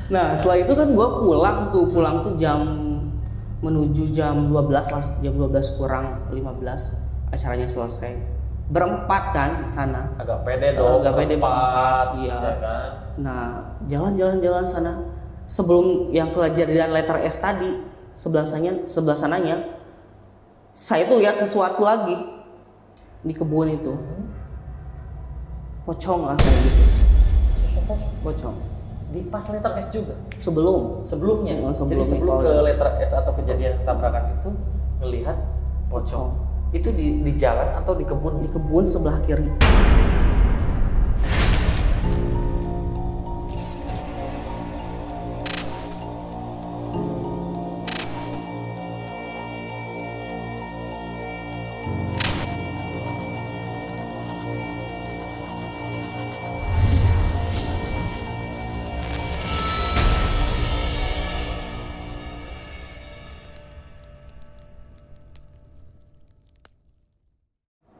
Nah setelah itu kan gue pulang tuh menuju jam 12 lah, jam 12 kurang 15 acaranya selesai. Berempat kan sana. Agak pede dong. Agak pede berempat, iya. Ya kan? Nah jalan sana. Sebelum yang kejadian letter S tadi, sebelah sananya, saya tuh lihat sesuatu lagi di kebun itu. Pocong lah kayak gitu. Pocong. Di pas letter S juga? Sebelumnya? Jadi sebelum ke letter S atau kejadian tabrakan itu ngelihat pocong. Itu di jalan atau di kebun? Di kebun sebelah kiri.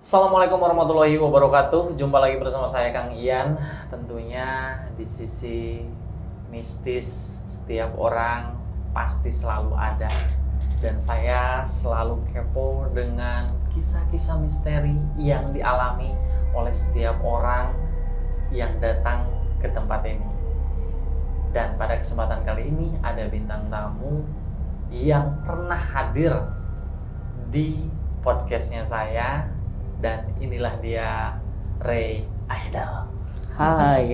Assalamualaikum warahmatullahi wabarakatuh. Jumpa lagi bersama saya Kang Ian. Tentunya di sisi mistis setiap orang pasti selalu ada. Dan saya selalu kepo dengan kisah-kisah misteri yang dialami oleh setiap orang yang datang ke tempat ini. Dan pada kesempatan kali ini ada bintang tamu yang pernah hadir di podcastnya saya. Dan inilah dia, Ray Aidal. Hai.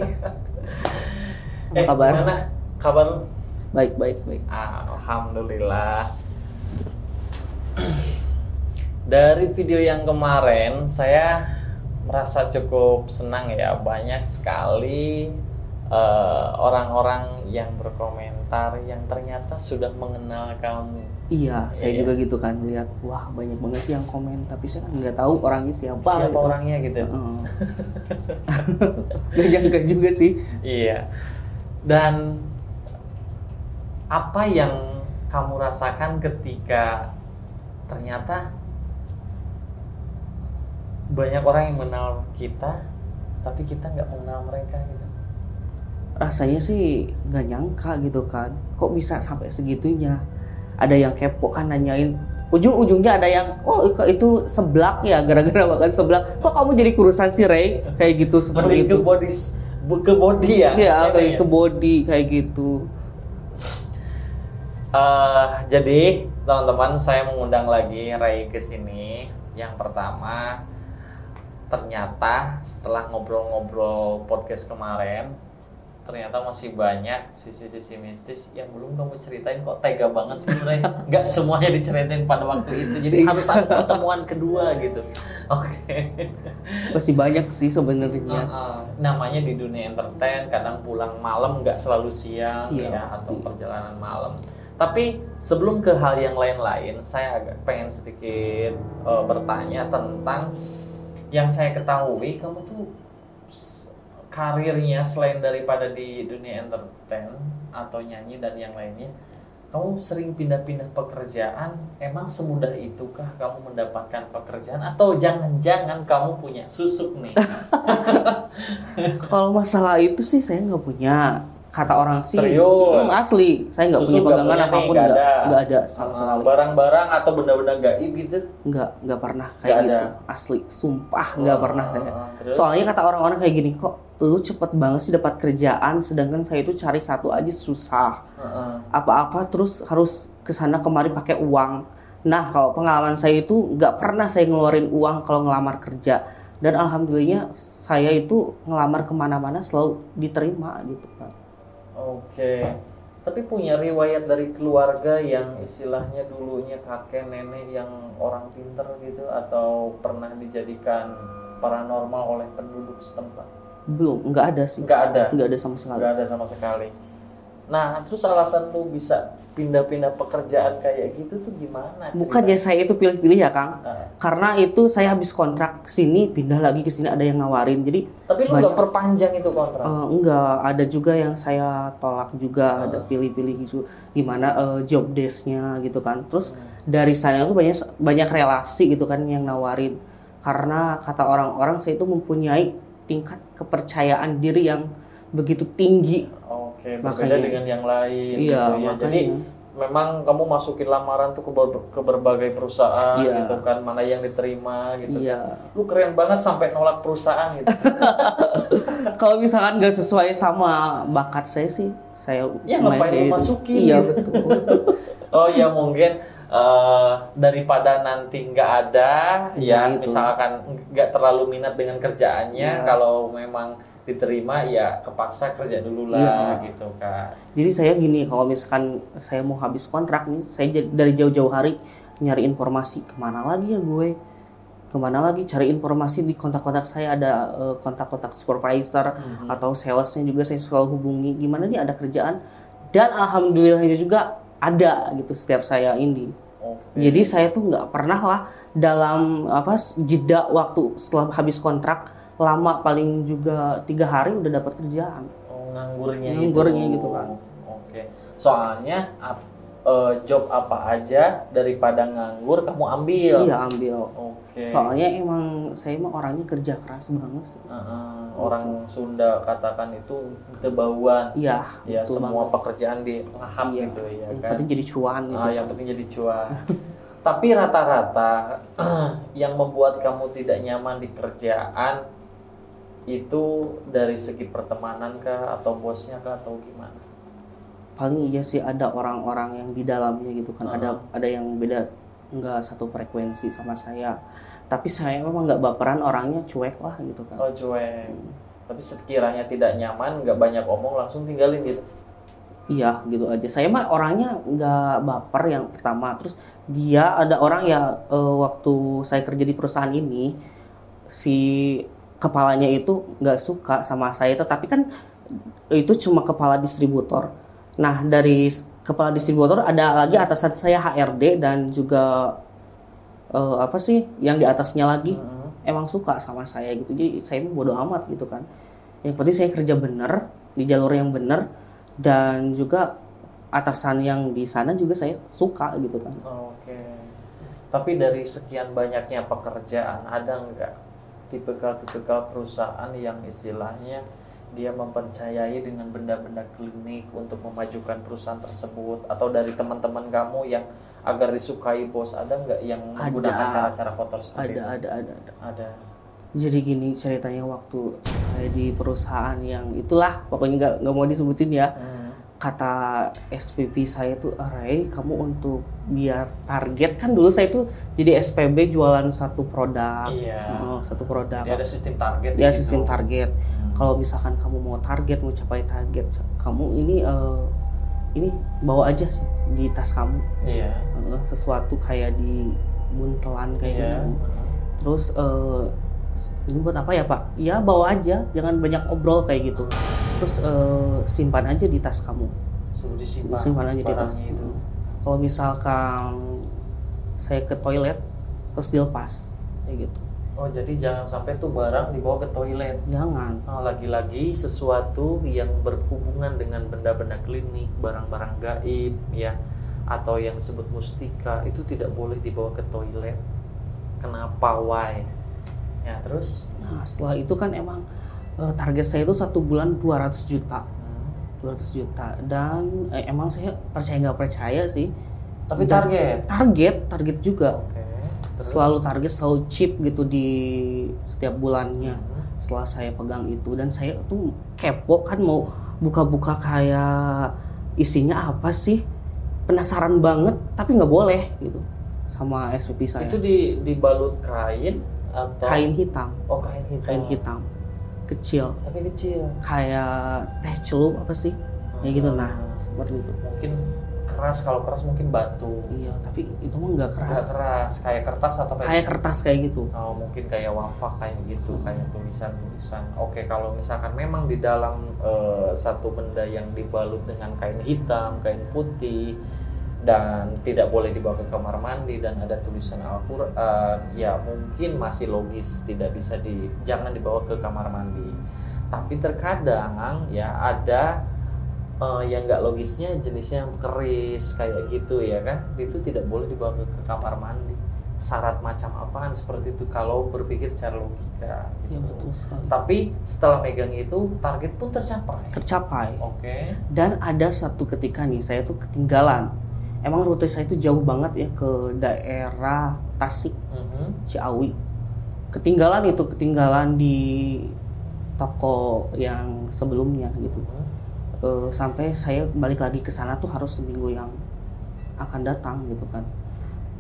Apa kabar? Gimana kabar? Baik. Alhamdulillah. Dari video yang kemarin saya merasa cukup senang ya. Banyak sekali orang-orang yang berkomentar yang ternyata sudah mengenal kamu. Iya, saya juga gitu kan lihat, wah banyak banget sih yang komen, tapi saya kan nggak tahu orangnya siapa gitu. Orangnya gitu. Gak nyangka juga sih. Iya. Dan apa yang kamu rasakan ketika ternyata banyak orang yang mengenal kita, tapi kita nggak mengenal mereka gitu? Rasanya sih nggak nyangka gitu kan, kok bisa sampai segitunya. Ada yang kepo kan nanyain, ujung-ujungnya ada yang, oh itu seblak ya, gara-gara makan seblak, kok kamu jadi kurusan sih Ray? Kayak gitu, seperti itu. Ke body ya? Iya, kayak ke body, kayak gitu. Jadi teman-teman, saya mengundang lagi Ray ke sini. Yang pertama, ternyata setelah ngobrol-ngobrol podcast kemarin, ternyata masih banyak sisi-sisi mistis yang belum kamu ceritain. Kok tega banget sih Ray? Nggak semuanya diceritain pada waktu itu, jadi harus ada pertemuan kedua gitu. Oke. Masih banyak sih sebenarnya. Namanya di dunia entertain, kadang pulang malam, nggak selalu siang ya, atau perjalanan malam. Tapi sebelum ke hal yang lain-lain, saya agak pengen sedikit bertanya tentang yang saya ketahui, kamu tuh karirnya selain daripada di dunia entertain atau nyanyi dan yang lainnya, kamu sering pindah-pindah pekerjaan. Emang semudah itukah kamu mendapatkan pekerjaan, atau jangan-jangan kamu punya susuk nih? Kalau masalah itu sih saya nggak punya. Kata orang sih, serius? Asli, saya nggak punya pegangan apapun, nggak ada sama sekali. Barang-barang atau benda-benda gaib gitu? Nggak pernah kayak gitu. Asli, sumpah nggak pernah kayak. Soalnya kata orang-orang kayak gini, kok lu cepet banget sih dapat kerjaan, sedangkan saya itu cari satu aja susah. Apa-apa terus harus kesana kemari pakai uang. Nah, kalau pengalaman saya itu nggak pernah saya ngeluarin uang kalau ngelamar kerja. Dan alhamdulillahnya saya itu ngelamar kemana-mana selalu diterima gitu kan. Oke. Tapi punya riwayat dari keluarga yang istilahnya dulunya kakek nenek yang orang pinter gitu, atau pernah dijadikan paranormal oleh penduduk setempat? Belum, nggak ada sih. Nggak ada sama sekali. Nah, terus alasan lu bisa pindah-pindah pekerjaan kayak gitu tuh gimana? Bukannya saya itu pilih-pilih ya Kang. Karena itu saya habis kontrak sini, pindah lagi ke sini, ada yang nawarin. Jadi tapi lu nggak perpanjang itu kontrak? Enggak, ada juga yang saya tolak juga, ada pilih-pilih gitu. Gimana job desk-nya gitu kan. Terus dari saya tuh banyak relasi gitu kan yang nawarin. Karena kata orang-orang saya itu mempunyai tingkat kepercayaan diri yang begitu tinggi. Oke, berbeda dengan yang lain iya, gitu ya. Jadi memang kamu masukin lamaran tuh ke berbagai perusahaan gitu kan, mana yang diterima gitu. Iya. Lu keren banget sampai nolak perusahaan gitu. Kalau misalkan nggak sesuai sama bakat saya sih, saya ngapain lu masukin? Iya gitu. betul. Oh ya mungkin daripada nanti nggak ada, ya itu. Misalkan nggak terlalu minat dengan kerjaannya, kalau memang diterima ya kepaksa kerja dulu lah gitu kan. Jadi saya gini, kalau misalkan saya mau habis kontrak nih, saya dari jauh-jauh hari nyari informasi kemana lagi ya gue, kemana lagi cari informasi di kontak-kontak saya, ada kontak-kontak supervisor atau salesnya juga saya selalu hubungi, gimana nih ada kerjaan, dan alhamdulillahnya juga ada gitu setiap saya ini. Jadi saya tuh nggak pernah lah dalam jeda waktu setelah habis kontrak lama, paling juga 3 hari udah dapat kerjaan. Nganggurnya gitu kan. Oke. Soalnya job apa aja daripada nganggur kamu ambil. Iya ambil. Oke. Soalnya emang saya mah orangnya kerja keras banget. Orang Sunda katakan itu tebauan. Iya. Ya semua banget. Pekerjaan dilahap gitu ya yang kan. Penting jadi cuan gitu. Yang penting jadi cuan. Tapi rata-rata yang membuat kamu tidak nyaman di kerjaan itu dari segi pertemanan kah atau bosnya kah atau gimana? Paling iya sih ada orang-orang yang di dalamnya gitu kan. Ada yang beda, nggak satu frekuensi sama saya. Tapi saya memang nggak baperan, orangnya cuek lah gitu kan. Oh cuek. Tapi sekiranya tidak nyaman, nggak banyak omong, langsung tinggalin gitu. Iya gitu aja. Saya mah orangnya nggak baper yang pertama. Terus dia ada orang ya waktu saya kerja di perusahaan ini, si kepalanya itu nggak suka sama saya, tetapi kan itu cuma kepala distributor. Nah dari kepala distributor ada lagi atasan saya HRD dan juga yang di atasnya lagi emang suka sama saya gitu. Jadi saya bodo amat gitu kan. Yang penting saya kerja bener di jalur yang bener, dan juga atasan yang di sana juga saya suka gitu kan. Oke. Tapi dari sekian banyaknya pekerjaan, ada nggak tipikal perusahaan yang istilahnya dia mempercayai dengan benda-benda klinik untuk memajukan perusahaan tersebut, atau dari teman-teman kamu yang agar disukai bos, ada nggak yang menggunakan cara-cara kotor seperti itu? Ada. Jadi gini ceritanya, waktu saya di perusahaan yang itulah pokoknya nggak mau disebutin ya. Kata SPP saya tuh, Ray, kamu untuk biar target, kan dulu saya tuh jadi SPB jualan satu produk. Satu produk. Jadi ada sistem target. Ya sistem target. Kalau misalkan kamu mau target, mau capai target, kamu ini bawa aja sih di tas kamu. Sesuatu kayak di buntelan kayak gitu. Terus ini buat apa ya Pak? Ya bawa aja, jangan banyak obrol kayak gitu. Terus simpan aja di tas kamu. Suruh disimpan. Simpan aja di tas. Kalau misalkan saya ke toilet terus dilepas kayak gitu. Oh jadi jangan sampai tuh barang dibawa ke toilet. Jangan. Lagi-lagi sesuatu yang berhubungan dengan benda-benda klinik, barang-barang gaib ya, atau yang disebut mustika, itu tidak boleh dibawa ke toilet. Kenapa? Why? Ya terus? Nah setelah itu kan emang target saya itu 1 bulan 200 juta. 200 juta. Dan emang saya percaya nggak percaya sih. Tapi target juga. Terus? Selalu target, selalu chip gitu di setiap bulannya. Setelah saya pegang itu, dan saya tuh kepo kan, mau buka-buka kayak isinya apa sih, penasaran banget tapi nggak boleh gitu sama SPP saya. Itu dibalut kain atau kain hitam? Kain hitam kecil, tapi kecil kayak teh celup apa sih kayak gitu. Nah seperti itu. Mungkin keras, kalau keras mungkin batu. Iya, tapi itu mah nggak keras. Nggak keras, kayak kertas atau kayak kertas kayak gitu. Oh, mungkin kayak wafak kayak gitu, kayak tulisan-tulisan. Oke, kalau misalkan memang di dalam satu benda yang dibalut dengan kain hitam, kain putih, dan tidak boleh dibawa ke kamar mandi dan ada tulisan Al-Quran, ya mungkin masih logis jangan dibawa ke kamar mandi. Tapi terkadang ya ada yang nggak logisnya, jenisnya yang keris kayak gitu ya kan, itu tidak boleh dibawa ke kamar mandi. syarat macam apaan seperti itu kalau berpikir secara logika. Iya betul sekali. Tapi setelah megang itu target pun tercapai. Tercapai. Oke. Dan ada satu ketika nih saya tuh ketinggalan. Emang rute saya itu jauh banget ya ke daerah Tasik, Ciawi. Ketinggalan di toko yang sebelumnya gitu. Sampai saya balik lagi ke sana tuh harus seminggu yang akan datang gitu kan.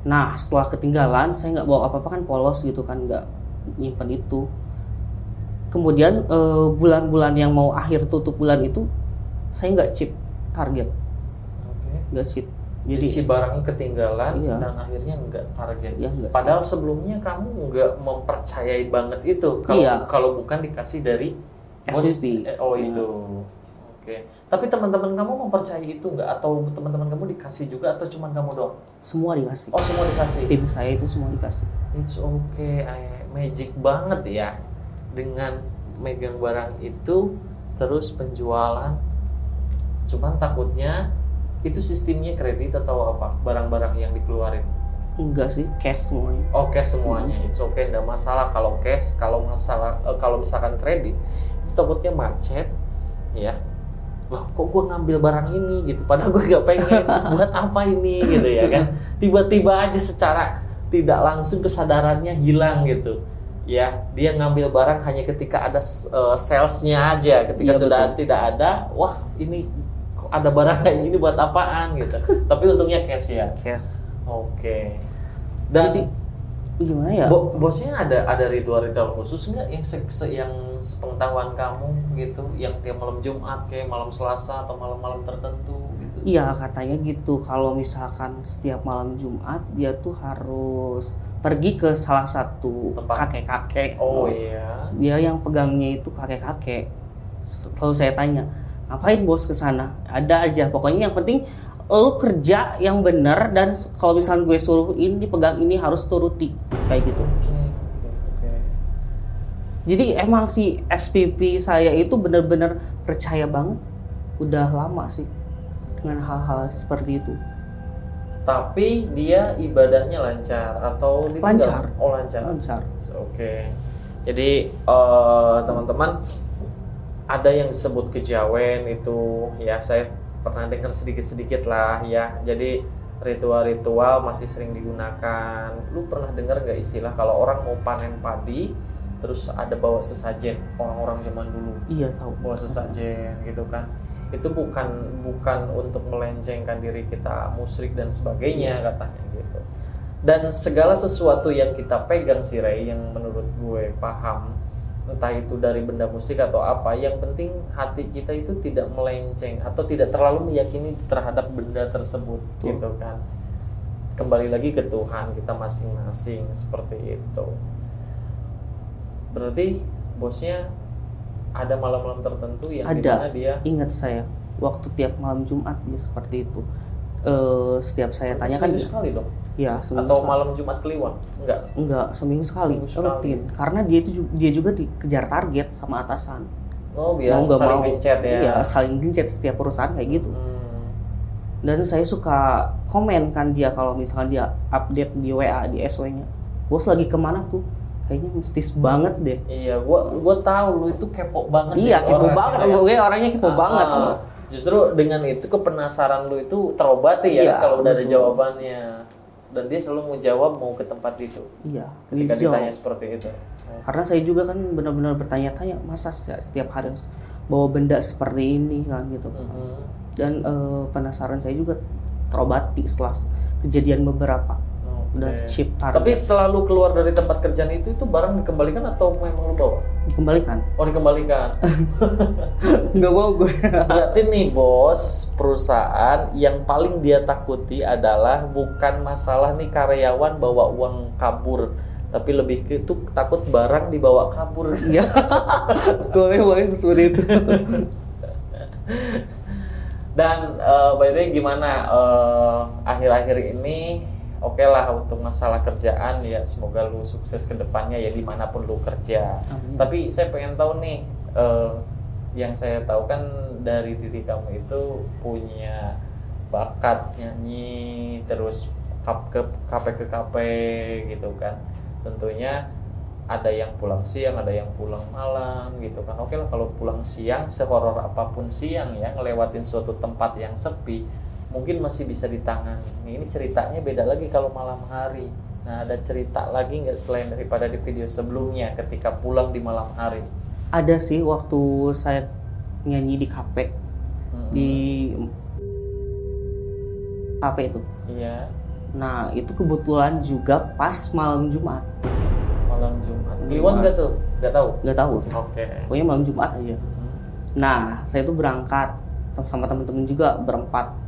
Nah setelah ketinggalan saya nggak bawa apa-apa kan, polos gitu kan, nggak nyimpen itu. Kemudian bulan-bulan yang mau akhir tutup bulan itu saya nggak chip target, nggak chip. Jadi si barangnya ketinggalan dan akhirnya nggak target. Iya, padahal sebelumnya kamu nggak mempercayai banget itu kalau bukan dikasih dari SPP. Itu. Oke. Tapi teman-teman kamu mempercayai itu nggak, atau teman-teman kamu dikasih juga, atau cuma kamu doang? Semua dikasih. Oh, semua dikasih. Tim saya itu semua dikasih. It's okay. Magic banget ya dengan megang barang itu terus penjualan. Cuman takutnya itu sistemnya kredit atau apa? Barang-barang yang dikeluarin? Enggak sih, cash semuanya. Oh, cash semuanya. It's okay, enggak masalah kalau cash. Kalau misalkan kredit, itu takutnya macet, ya. Loh, kok gue ngambil barang ini gitu? Padahal gue gak pengen. Buat apa ini gitu ya kan? Tiba-tiba aja secara tidak langsung kesadarannya hilang gitu. Ya, dia ngambil barang hanya ketika ada salesnya aja. Ketika sudah tidak ada, wah ini ada barang kayak gini buat apaan gitu. Tapi untungnya cash ya. Cash. Oke. Dan jadi, gimana ya? Bosnya ada ritual-ritual khusus nggak yang sepengetahuan kamu gitu, yang tiap malam Jumat kayak malam Selasa atau malam-malam tertentu gitu? Iya katanya gitu. Kalau misalkan setiap malam Jumat dia tuh harus pergi ke salah satu kakek-kakek. Oh iya. Dia yang pegangnya itu kakek-kakek. Lalu saya tanya, ngapain bos ke sana? Ada aja, pokoknya yang penting lo kerja yang benar, dan kalau misalnya gue suruh ini pegang ini harus turuti kayak gitu. Okay. Jadi emang si SPP saya itu benar-benar percaya banget, udah lama sih dengan hal-hal seperti itu. Tapi dia ibadahnya lancar atau lancar? Oh lancar. Oke. Jadi teman-teman, ada yang disebut kejawen itu ya, saya pernah dengar sedikit-sedikit lah ya. Jadi ritual-ritual masih sering digunakan. Lu pernah dengar nggak istilah kalau orang mau panen padi terus ada bawa sesajen? Orang-orang zaman dulu tahu, bawa sesajen gitu kan. Itu bukan untuk melencengkan diri kita musyrik dan sebagainya katanya gitu. Dan segala sesuatu yang kita pegang sih Ray, yang menurut gue paham, entah itu dari benda musik atau apa, yang penting hati kita itu tidak melenceng atau tidak terlalu meyakini terhadap benda tersebut. Gitu kan. Kembali lagi ke Tuhan kita masing-masing seperti itu. Berarti bosnya ada malam-malam tertentu yang dimana dia... Ingat saya, waktu tiap malam Jumat dia seperti itu. Setiap saya tanya kan sekali dong? Ya, seminggu atau sekali. Malam Jumat Kliwon? Enggak, seminggu sekali. Rutin. Karena dia juga dikejar target sama atasan. Oh, biasa saling gencet ya? Iya, saling gencet setiap perusahaan kayak gitu. Dan saya suka komen kan dia kalau misalkan dia update di WA, di SW-nya. Bos lagi kemana tuh? Kayaknya mistis banget deh. Iya, gua tahu lu itu kepo banget. Iya, kepo banget. Gue orangnya kepo banget. Justru dengan itu kepenasaran lu itu terobati ya, kalau udah ada jawabannya. Dan dia selalu mau jawab mau ke tempat itu. Iya. Ketika ditanya seperti itu. Karena saya juga kan benar-benar bertanya-tanya, masa setiap hari harus bawa benda seperti ini kan gitu. Dan penasaran saya juga terobati setelah kejadian beberapa. Udah chip target. Tapi setelah lu keluar dari tempat kerjaan itu barang dikembalikan atau memang lu bawa? Dikembalikan. Oh, dikembalikan. Nggak mau gue. Berarti nih bos, perusahaan yang paling dia takuti adalah bukan masalah nih karyawan bawa uang kabur, tapi lebih ke itu takut barang dibawa kabur. Iya. boleh seperti itu. Dan by the way gimana akhir-akhir ini? Oke lah untuk masalah kerjaan ya, semoga lu sukses ke depannya ya dimanapun lu kerja. Amin. Tapi saya pengen tahu nih, yang saya tahu kan dari diri kamu itu punya bakat nyanyi, terus ke kafe gitu kan. Tentunya ada yang pulang siang, ada yang pulang malam gitu kan. Oke lah kalau pulang siang, sehoror apapun siang ya, ngelewatin suatu tempat yang sepi, mungkin masih bisa ditangani. Ini ceritanya beda lagi kalau malam hari. Nah, ada cerita lagi nggak selain daripada di video sebelumnya ketika pulang di malam hari? Ada sih waktu saya nyanyi di kafe. Di kafe itu. Iya. Nah, itu kebetulan juga pas malam Jumat. Malam Jumat. Kliwon nggak tuh? Nggak tahu? Nggak tahu. Oke. Pokoknya malam Jumat aja. Nah, saya tuh berangkat sama teman-teman juga berempat.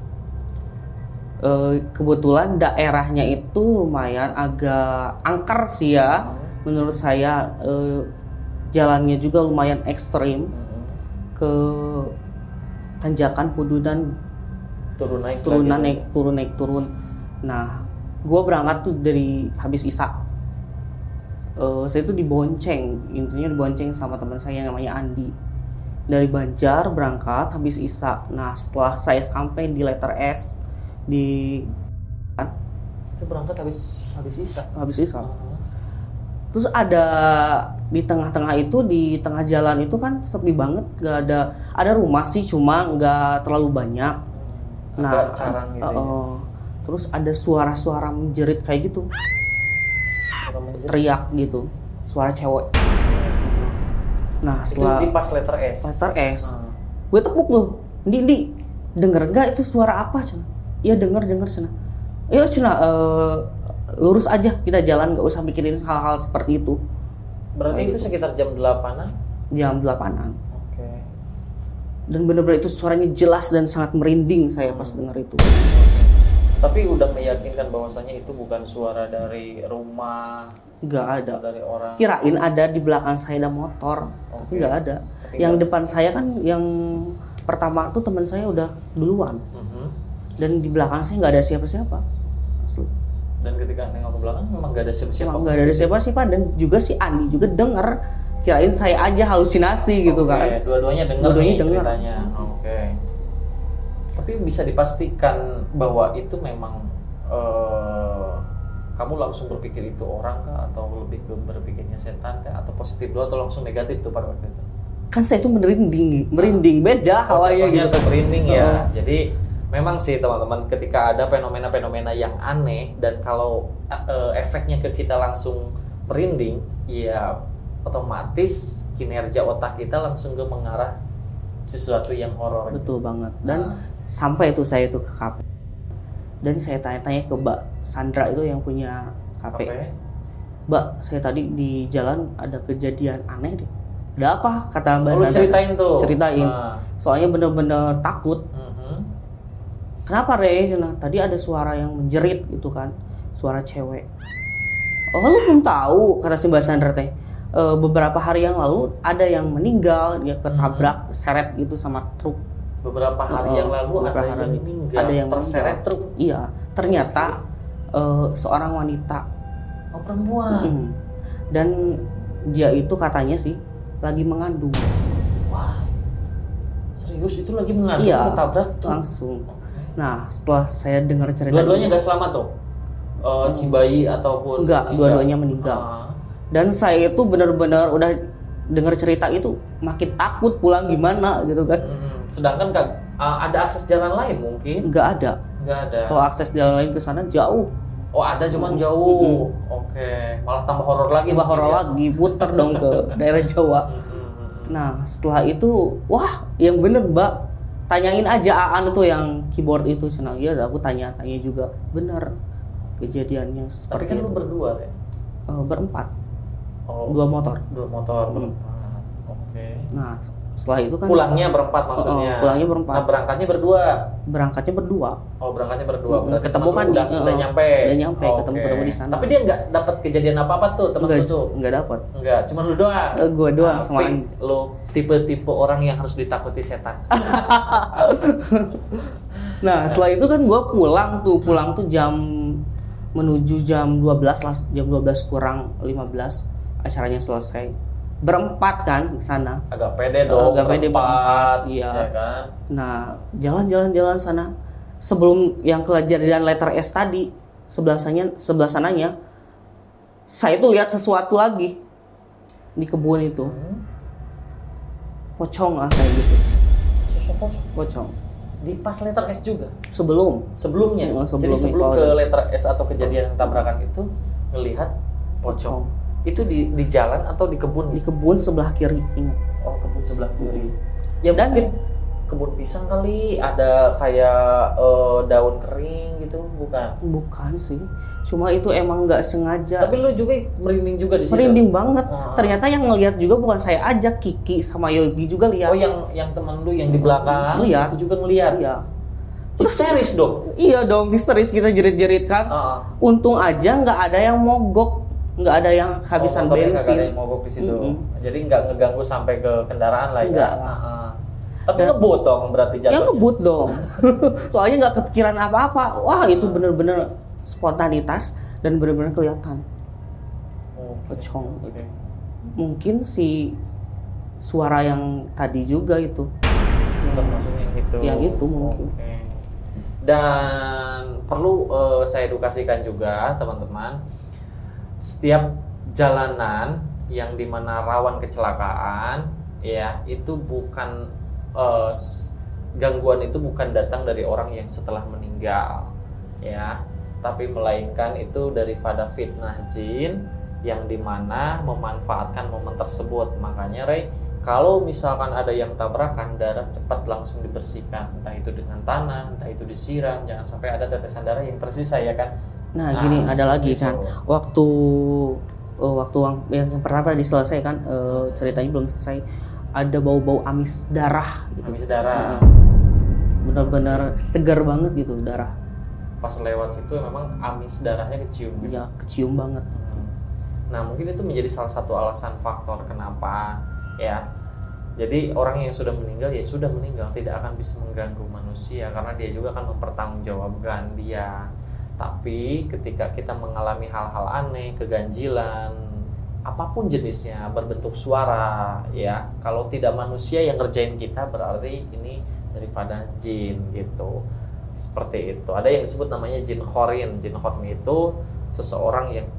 Kebetulan daerahnya itu lumayan agak angker sih ya. Menurut saya jalannya juga lumayan ekstrim. Ke tanjakan Pududan, turun naik. Nah, gue berangkat tuh dari habis Isya. Saya tuh dibonceng, intinya dibonceng sama teman saya yang namanya Andi. Dari Banjar berangkat habis Isya. Nah, setelah saya sampai di letter S di itu berangkat habis Isya. Terus ada di tengah-tengah itu, di tengah jalan itu kan sepi banget, gak ada rumah sih, cuma nggak terlalu banyak. Agak carang gitu ya. Terus ada suara-suara menjerit kayak gitu, teriak gitu, suara cewek. Nah, setelah itu di pas letter S. Gue tepuk tuh, Ndi, denger nggak itu suara apa Cina? Iya denger Cina. Ayo Cina, lurus aja kita jalan, nggak usah mikirin hal-hal seperti itu. Berarti itu sekitar jam 8-an? Jam 8-an. Oke. Dan benar-benar itu suaranya jelas dan sangat merinding saya pas dengar itu. Tapi udah meyakinkan bahwasanya itu bukan suara dari rumah, nggak ada. Dari orang. Kirain ada di belakang saya ada motor, tapi nggak ada. Yang depan saya kan, yang pertama tuh teman saya udah duluan. Dan di belakang saya nggak ada siapa-siapa. Asli. Dan ketika nengok ke belakang memang nggak ada siapa-siapa. Memang nggak ada siapa-siapa, dan juga si Andi juga denger. Kirain saya aja halusinasi gitu kan. Dua-duanya denger ceritanya. Oke. Tapi bisa dipastikan bahwa itu memang kamu langsung berpikir itu orang kah, atau lebih ke berpikirnya setan kah, atau positif dulu atau langsung negatif tuh pada waktu itu? Kan saya itu merinding beda hawanya gitu. Merinding ya. Jadi memang sih teman-teman, ketika ada fenomena-fenomena yang aneh dan kalau efeknya ke kita langsung merinding, ya otomatis kinerja otak kita langsung ke mengarah sesuatu yang horor. Betul banget. Dan sampai itu saya itu ke kafe. Dan saya tanya-tanya ke Mbak Sandra itu yang punya kafe. Mbak, saya tadi di jalan ada kejadian aneh deh. Ada apa? Kata Mbak Sandra. Ceritain. Soalnya bener-bener takut. Kenapa Re? Tadi ada suara yang menjerit gitu kan, suara cewek. Oh lu belum tahu, kata si Mbak Sandra teh. Beberapa hari yang lalu ada yang meninggal, dia ketabrak seret gitu sama truk. Beberapa hari yang lalu ada yang terseret truk. Iya, ternyata seorang wanita. Oh, perempuan. Dan dia itu katanya sih lagi mengandung. Wah, serius itu lagi mengandung? Iya, ketabrak truk langsung. Nah, setelah saya dengar cerita, dua-duanya nggak selamat tuh, si bayi ataupun enggak, dua-duanya meninggal. Dan saya itu benar-benar udah dengar cerita itu makin takut pulang gimana gitu kan. Sedangkan kan ada akses jalan lain mungkin? Nggak ada. Kalau akses jalan lain ke sana jauh. Oh ada, cuman jauh. Oke, malah tambah horor lagi. Lagi, puter dong ke daerah Jawa. Nah, setelah itu, wah, yang bener Mbak. Tanyain aja Aan tuh yang keyboard itu, senang ya. Aku tanya-tanya juga, bener kejadiannya seperti. Tapi kan itu. Lu berdua ya? Berempat. Dua motor berempat. Oke. Nah, setelah itu kan pulangnya berempat maksudnya. Pulangnya berempat. Nah, berangkatnya berdua. Oh, berangkatnya berdua. Berarti ketemu kan udah nyampe. Ketemu di sana. Tapi dia nggak dapat kejadian apa-apa tuh teman lu tuh? Nggak dapat. Enggak, cuma lu doang. Gua doang sama lu tipe-tipe orang yang harus ditakuti setan. Nah, setelah itu kan gua pulang tuh menuju jam 12 lah, jam 12 kurang 15 acaranya selesai. Berempat kan di sana. Agak pede dong. Agak pede berempat. Iya. Ya kan? Nah, jalan sana. Sebelum yang kejadian letter S tadi, sebelah sananya saya tuh lihat sesuatu lagi di kebun itu. Pocong lah kayak gitu. Sosok Pocong. Di pas letter S juga? Sebelumnya? Jadi sebelum ke letter S atau kejadian tabrakan itu ngelihat pocong. Itu di jalan atau di kebun? Di kebun sebelah kiri, ingat. Oh, kebun sebelah kiri. Ya mungkin kebun pisang kali, ada kayak daun kering gitu, bukan? Bukan sih. Cuma itu emang nggak sengaja. Tapi lu juga merinding juga di situ? Merinding banget. Ternyata yang ngelihat juga bukan saya aja, Kiki sama Yogi juga lihat. Oh, yang teman lu yang di belakang lihat. itu juga ngelihat? Iya. Histeris dong? Iya dong, histeris, kita jerit-jerit kan. Untung aja nggak ada yang mogok, nggak ada yang habisan bensin. Nggak ada yang mogok di situ. Jadi nggak ngeganggu sampai ke kendaraan lah ya? Enggak. Tapi ngebut dong berarti jatuhnya? Ya ngebut dong. Soalnya nggak kepikiran apa-apa. Wah, itu bener-bener spontanitas dan benar-benar kelihatan pocong gitu. Mungkin si suara yang tadi juga itu termasuk yang itu mungkin. Dan perlu saya edukasikan juga teman-teman, setiap jalanan yang dimana rawan kecelakaan ya, itu bukan gangguan itu bukan datang dari orang yang setelah meninggal ya, tapi melainkan itu daripada fitnah jin yang dimana memanfaatkan momen tersebut. Makanya Ray, kalau misalkan ada yang tabrakan, darah cepat langsung dibersihkan, entah itu dengan tanah, entah itu disiram, jangan sampai ada tetesan darah yang tersisa ya kan. Nah gini, ada lagi kan, waktu yang pertama diselesaikan, ceritanya belum selesai, ada bau-bau amis darah gitu. Amis darah. Benar-benar segar banget gitu darah. Pas lewat situ memang amis darahnya kecium gitu. Ya, kecium banget. Nah, mungkin itu menjadi salah satu alasan faktor kenapa ya. Jadi orang yang sudah meninggal ya sudah meninggal, tidak akan bisa mengganggu manusia karena dia juga akan mempertanggungjawabkan dia. Tapi ketika kita mengalami hal-hal aneh, keganjilan, apapun jenisnya, berbentuk suara ya, kalau tidak manusia yang ngerjain kita berarti ini daripada jin gitu. Seperti itu. Ada yang disebut namanya jin khorin. Jin khorin itu seseorang yang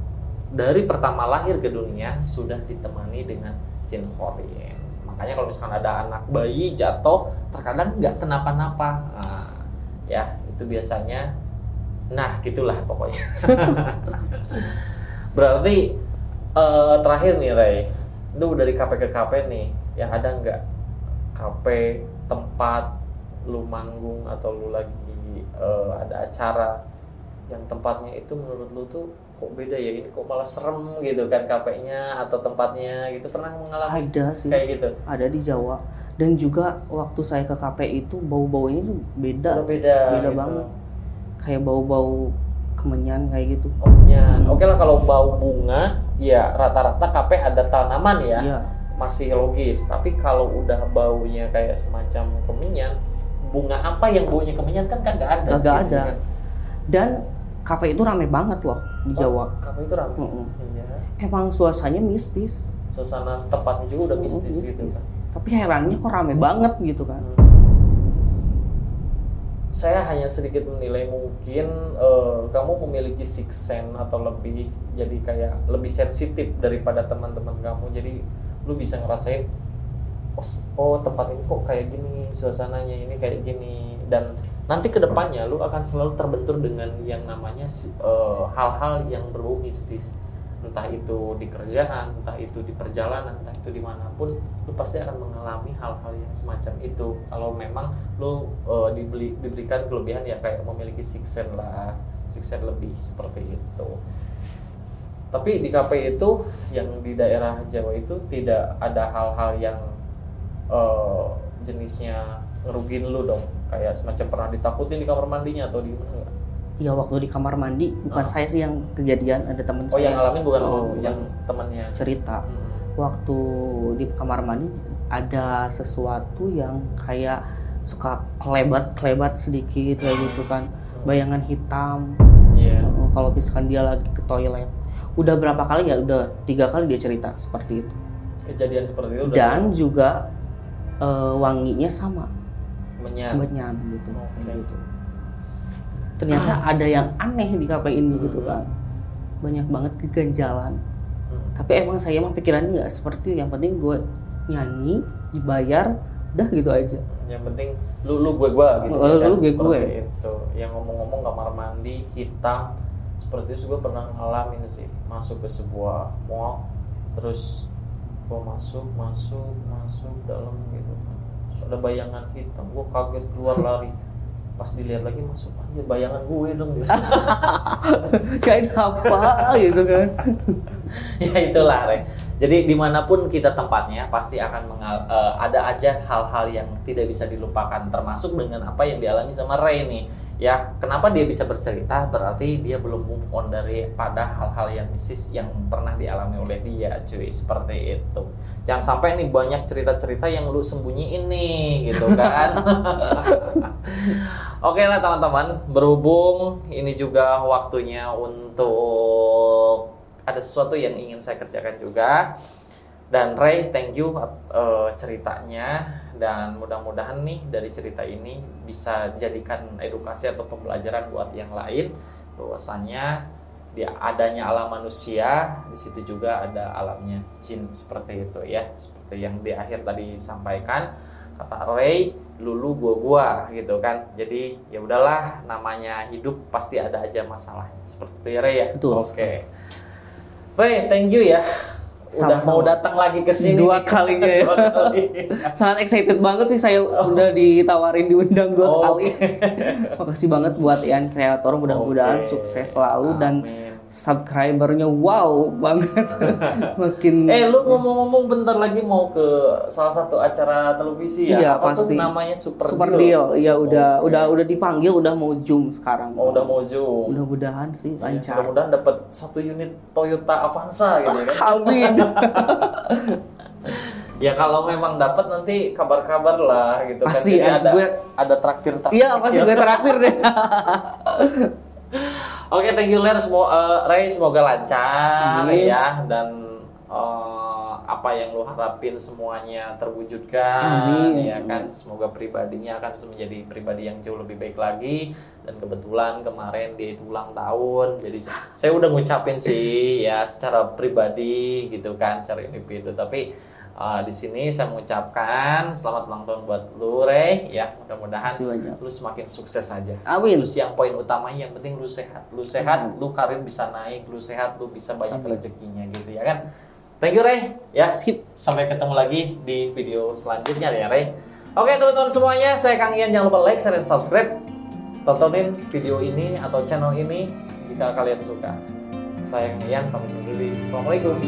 dari pertama lahir ke dunia sudah ditemani dengan jin khorin. Makanya kalau misalkan ada anak bayi jatuh, terkadang nggak kenapa-napa. Nah, ya itu biasanya. Nah, gitulah pokoknya. Berarti terakhir nih Ray, lu dari KP ke KP nih, yang ada nggak KP tempat lu manggung atau lu lagi ada acara yang tempatnya itu menurut lu tuh kok beda ya, ini kok malah serem gitu kan KP-nya atau tempatnya gitu, pernah mengalami? Ada sih, kayak gitu? Ada di Jawa. Dan juga waktu saya ke KP itu bau-baunya tuh beda gitu. Banget, kayak bau-bau kemenyan kayak gitu. Kemenyan. Oke lah, kalau bau bunga ya rata-rata KP ada tanaman ya, masih logis. Tapi kalau udah baunya kayak semacam kemenyan, bunga apa yang baunya kemenyan kan kagak ada. Kagak ada. Kan? Dan KP itu rame banget loh di Jawa. KP itu rame. Iya. Emang suasananya mistis. Suasana tempatnya juga udah mistis gitu kan. Tapi herannya kok rame banget gitu kan. Saya hanya sedikit menilai mungkin kamu memiliki sixth sense atau lebih, jadi kayak lebih sensitif daripada teman-teman kamu. Jadi lu bisa ngerasain oh tempat ini kok kayak gini, suasananya ini kayak gini, dan nanti kedepannya lu akan selalu terbentur dengan yang namanya hal-hal yang berbau mistis, entah itu di kerjaan, entah itu di perjalanan, entah itu dimanapun, lu pasti akan mengalami hal-hal yang semacam itu kalau memang lu diberikan kelebihan ya kayak memiliki sixth sense lebih seperti itu. Tapi di KP itu yang di daerah Jawa itu tidak ada hal-hal yang jenisnya ngerugin lu dong, kayak semacam pernah ditakutin di kamar mandinya atau di mana enggak? Ya waktu di kamar mandi bukan saya sih yang kejadian, ada teman saya. Oh, yang ngalamin bukan yang temannya cerita. Waktu di kamar mandi ada sesuatu yang kayak suka klebat sedikit kayak gitu kan, bayangan hitam. Kalau misalkan dia lagi ke toilet. Udah berapa kali ya? Udah 3 kali dia cerita seperti itu. Kejadian seperti itu. Dan juga wanginya sama, menyan gitu. Okay. Gitu. ternyata ada yang aneh di kafe ini gitu kan. Banyak banget keganjalan. Tapi emang saya mah pikirannya nggak seperti itu. Yang penting gue nyanyi, dibayar, dah gitu aja. Yang penting lu gue gitu. Lu gue. Itu. Yang ngomong-ngomong kamar mandi hitam seperti itu gue pernah ngalamin sih. Masuk ke sebuah mall, terus gue masuk dalam gitu. Terus ada bayangan hitam, gue kaget keluar lari. Pas dilihat lagi masuk aja bayangan gue dong gitu. Kayak apa gitu kan. Ya itulah Rey. Jadi dimanapun kita tempatnya pasti akan ada aja hal-hal yang tidak bisa dilupakan, termasuk dengan apa yang dialami sama Rey nih. Ya, kenapa dia bisa bercerita? Berarti dia belum move on daripada hal-hal yang mistis yang pernah dialami oleh dia, cuy. Seperti itu. Jangan sampai nih banyak cerita-cerita yang lu sembunyiin nih, gitu kan. Oke lah teman-teman, berhubung ini juga waktunya untuk ada sesuatu yang ingin saya kerjakan juga. Dan Rey, thank you ceritanya. Dan mudah-mudahan nih dari cerita ini bisa jadikan edukasi atau pembelajaran buat yang lain. Bahwasannya dia adanya alam manusia, di situ juga ada alamnya jin, seperti itu ya. Seperti yang di akhir tadi disampaikan, kata Rey, lulu gua gitu kan. Jadi ya udahlah, namanya hidup pasti ada aja masalah. Seperti itu ya Rey ya. Betul. Oke. Rey, thank you ya. Udah Sama-sama. mau datang lagi ke sini 2 kalinya ya. Sangat excited banget sih saya udah ditawarin diundang 2 kali. Makasih banget buat Ian Kreator, mudah-mudahan sukses selalu. Dan subscribernya wow banget. Makin lu ngomong-ngomong bentar lagi mau ke salah satu acara televisi ya? Iya, apa pasti. tuh namanya Super Deal. Iya udah dipanggil, udah mau Zoom sekarang. Oh, udah mau Zoom. Mudah-mudahan sih lancar. Mudah-mudahan dapat 1 unit Toyota Avanza gitu ya kan. Amin. Ya kalau memang dapat nanti kabar-kabar lah gitu Pasti, kan. Jadi ada traktir. Iya, pasti gue traktir deh. Oke, thank you Rey, semoga lancar. Amin. Ya, dan apa yang lu harapin semuanya terwujudkan. Amin. Ya kan, semoga pribadinya akan menjadi pribadi yang jauh lebih baik lagi. Dan kebetulan kemarin dia itu ulang tahun, jadi saya udah ngucapin sih ya secara pribadi gitu kan, secara individu. Tapi di sini saya mengucapkan selamat ulang tahun buat lu Rey ya, mudah-mudahan lu semakin sukses aja. Amin. Terus yang poin utamanya yang penting lu sehat, lu karir bisa naik, lu sehat, lu bisa banyak rezekinya gitu ya kan. Thank you Rey ya, sampai ketemu lagi di video selanjutnya ya Rey. Oke teman-teman semuanya, saya Kang Ian, jangan lupa like, share, dan subscribe. Tontonin video ini atau channel ini jika kalian suka. Saya Kang Ian, pamit undur diri. Assalamualaikum.